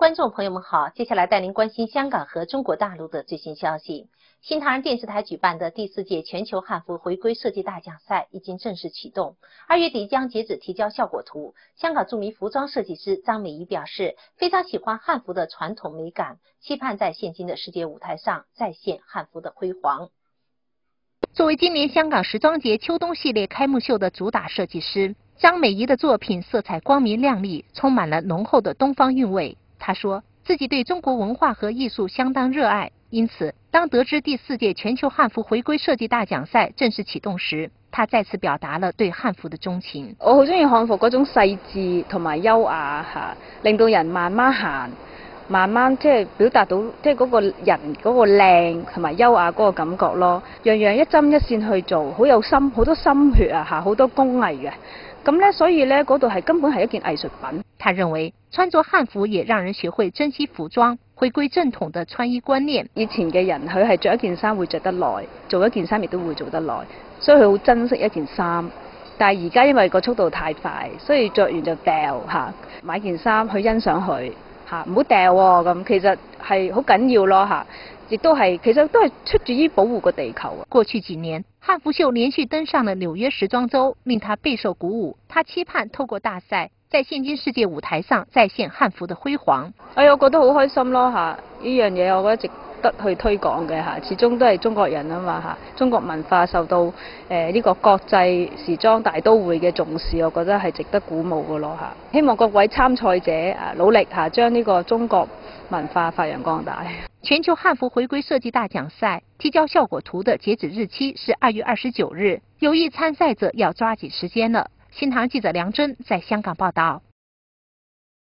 观众朋友们好，接下来带您关心香港和中国大陆的最新消息。新唐人电视台举办的第4届全球汉服回归设计大奖赛已经正式启动，2月底将截止提交效果图。香港著名服装设计师张美仪表示，非常喜欢汉服的传统美感，期盼在现今的世界舞台上再现汉服的辉煌。作为今年香港时装节秋冬系列开幕秀的主打设计师，张美仪的作品色彩光明亮丽，充满了浓厚的东方韵味。她说自己对中国文化和艺術相當熱愛，因此當得知第4屆全球漢服回歸設計大獎賽正式啟動時，她再次表達了對漢服的鍾情。我好中意漢服嗰種細緻同埋優雅嚇，令到人慢慢行，慢慢即係表達到即係嗰個人嗰個靚同埋優雅嗰個感覺咯。樣樣一針一線去做，好有心，好多心血啊嚇，好多工藝嘅。咁咧，所以咧嗰度係根本係一件藝術品。他認為穿着漢服也讓人學會珍惜服裝，回歸正統的穿衣觀念。以前嘅人佢係着一件衫會着得耐，做一件衫亦都會做得耐，所以佢好珍惜一件衫。但係而家因為個速度太快，所以着完就掉嚇，買件衫去欣賞佢嚇，唔好掉喎咁，其實係好緊要咯嚇。亦都係，其實都係出自於保護個地球。過去幾年，漢服秀連續登上了紐約時裝週，令他備受鼓舞。他期盼透過大賽，在現今世界舞台上再現漢服的輝煌。我覺得好開心咯嚇，呢樣嘢我覺得值得去推廣嘅嚇，始終都係中國人啊嘛嚇，中國文化受到呢個國際時裝大都會嘅重視，我覺得係值得鼓舞嘅咯嚇。希望各位參賽者努力嚇，將呢個中國文化發揚光大。全球漢服回歸設計大獎賽提交效果圖的截止日期是2月29日，有意參賽者要抓緊時間了。新唐記者梁真在香港報道。